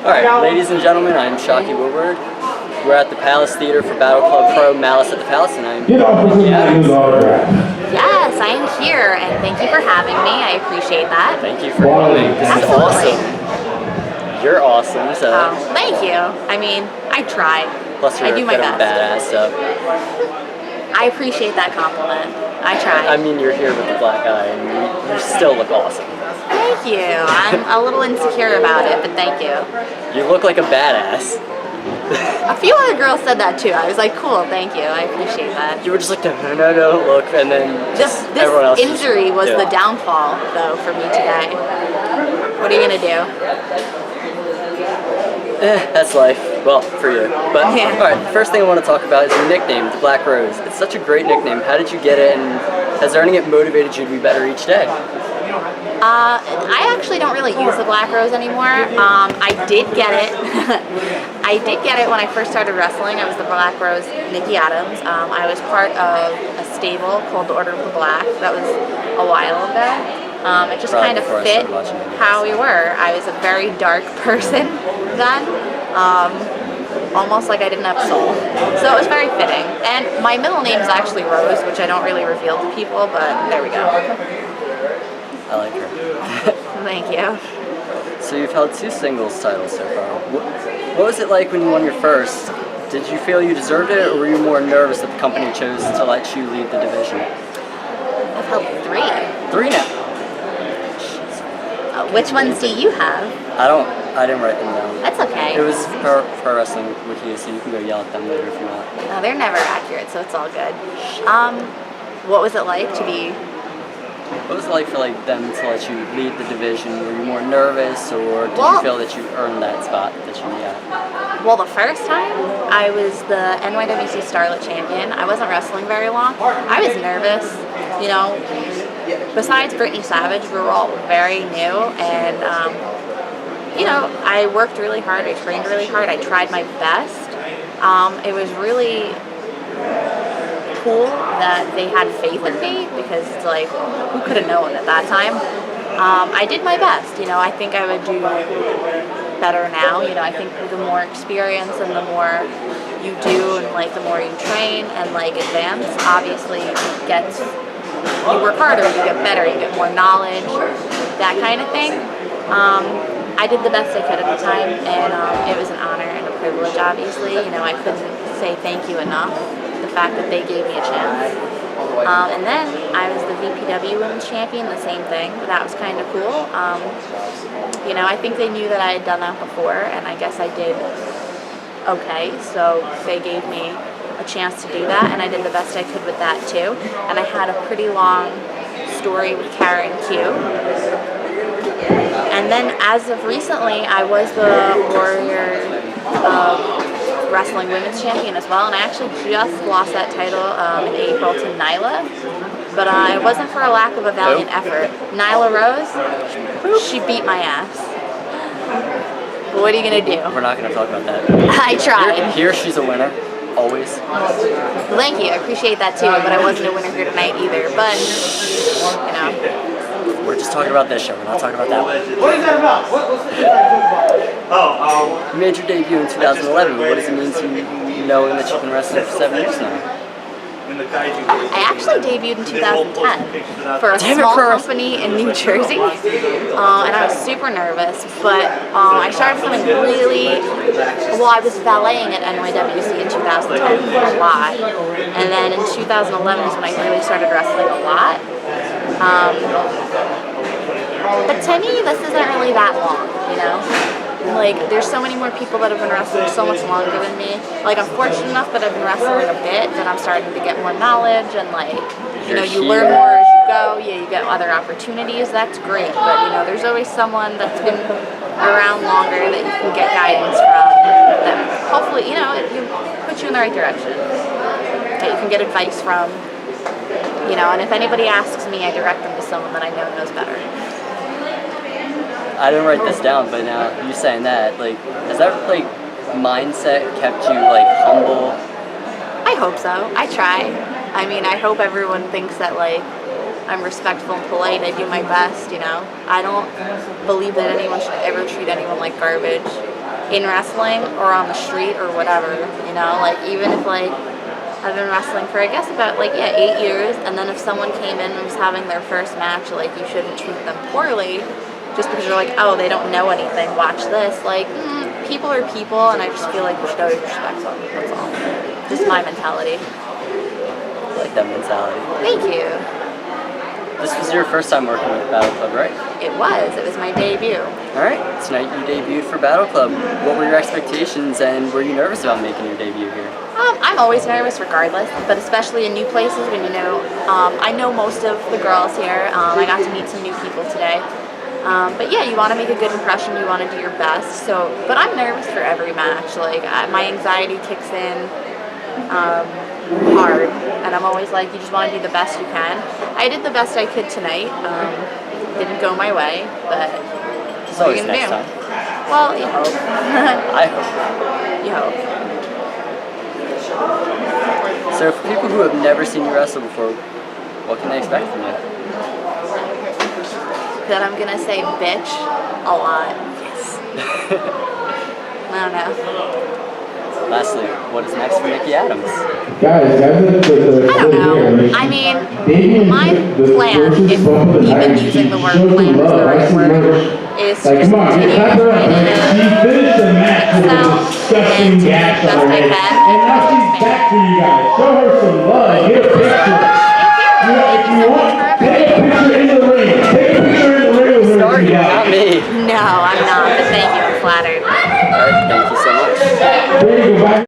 Alright, ladies and gentlemen, I'm Shocky Woodward. We're at the Palace Theater for Battle Club Pro Malice at the Palace, and I'm Nikki Addams. Yes, I am here, and thank you for having me. I appreciate that. Thank you for coming. This is awesome. You're awesome, so... Oh, thank you. I mean, I try. Plus you're I do my best. Badass, so... I appreciate that compliment. I try. I mean, you're here with the black eye, and you still look awesome. Thank you. I'm a little insecure about it, but thank you. You look like a badass. A few other girls said that too. I was like, cool, thank you. I appreciate that. You were just like, no, look, and then this everyone else injury was the downfall, though, for me today. What are you gonna do? That's life. Well, for you. But, yeah. Alright, the first thing I want to talk about is your nickname, the Black Rose. It's such a great nickname. How did you get it, and has earning it motivated you to be better each day? I actually don't really use the Black Rose anymore. I did get it. I did get it when I first started wrestling. I was the Black Rose Nikki Addams. I was part of a stable called the Order of the Black. That was a while ago. It just kind of fit how we were. I was a very dark person then. Almost like I didn't have a soul. So it was very fitting. And my middle name is actually Rose, which I don't really reveal to people, but there we go. I like her. Thank you. So you've held 2 singles titles so far. What was it like when you won your first? Did you feel you deserved it, or were you more nervous that the company chose to let you lead the division? I've held 3. 3 now? Which ones do you have? I didn't write them down. That's okay. It was Pro Wrestling Wiki, so you can go yell at them later if you want. No, they're never accurate, so it's all good. What was it like to be... What was it like for them to let you lead the division? Were you more nervous, or did you feel that you earned that spot that you got? Well, the first time I was the NYWC Starlet Champion. I wasn't wrestling very long. I was nervous, you know. Besides Brittany Savage, we were all very new, and you know, I worked really hard. I trained really hard. I tried my best. It was really cool that they had faith in me, because it's like, who could have known at that time? I did my best, you know. I think I would do better now, you know. I think the more experience and the more you do, and like the more you train and like advance, obviously you work harder, you get better, you get more knowledge, that kind of thing. I did the best I could at the time, and it was an honor and a privilege, obviously. You know, I couldn't say thank you enough. The fact that they gave me a chance. And then I was the VPW Women's Champion, the same thing. That was kind of cool. You know, I think they knew that I had done that before, and I guess I did okay. So they gave me a chance to do that, and I did the best I could with that too. And I had a pretty long story with Karen Q. And then as of recently, I was the Warrior Wrestling Women's Champion as well, and I actually just lost that title in April to Nyla, but it wasn't for a lack of a valiant effort. Nyla Rose, she beat my ass. What are you gonna do? We're not gonna talk about that. I tried. Here she's a winner, always. Thank you, I appreciate that too, but I wasn't a winner here tonight either, but, you know. We're just talking about this show, we're not talking about that one. What is that about? What's You made your debut in 2011. What does it mean to you knowing that you've been wrestling for 7 years now? I actually debuted in 2010 for a small company in New Jersey, and I was super nervous, but I started feeling really, well, I was valeting at NYWC in 2010 a lot, and then in 2011 is when I really started wrestling a lot. But to me, this isn't really that long, you know? Like, there's so many more people that have been wrestling so much longer than me. Like, I'm fortunate enough that I've been wrestling a bit, that I'm starting to get more knowledge, and like, you know, you learn more as you go, yeah, you get other opportunities, that's great. But, you know, there's always someone that's been around longer that you can get guidance from, that hopefully, you know, it puts you in the right direction, that you can get advice from, you know, and if anybody asks me, I direct them to someone that I know knows better. I didn't write this down, but now you saying that, like, has that like mindset kept you like humble? I hope so. I try. I mean, I hope everyone thinks that like I'm respectful and polite. I do my best, you know. I don't believe that anyone should ever treat anyone like garbage. in wrestling or on the street or whatever, you know, like even if like I've been wrestling for I guess about like 8 years, and then if someone came in and was having their first match, like you shouldn't treat them poorly just because you're like, oh, they don't know anything, watch this. Like people are people, and I just feel like you should always respect them. That's all. Just my mentality. I like that mentality. Thank you. This was your first time working with Battle Club, right? It was my debut. Alright, tonight you debuted for Battle Club. What were your expectations, and were you nervous about making your debut here? I'm always nervous regardless, but especially in new places when you know, I know most of the girls here. I got to meet some new people today. But yeah, you want to make a good impression, you want to do your best. So, but I'm nervous for every match. Like, my anxiety kicks in hard, and I'm always like, you just want to do the best you can. I did the best I could tonight. Didn't go my way, but It's what are you always gonna next do? time. Well, you hope. I hope. You hope. So for people who have never seen you wrestle before, what can they expect from you? That I'm gonna say bitch a lot. Yes. I don't know. Lastly, what is next for Nikki Addams? Guys, I don't know. I mean, my plan, if even using the word plan is the right word, is to just continue training, excel, and do the best I can. And now she's back for you guys. Show her some love. Get a picture. If you want, take a picture in the ring. Take a picture in the ring with her. Sorry, not me. No, I'm not, but thank you. I'm flattered. Thank you so much. There you go. Bye.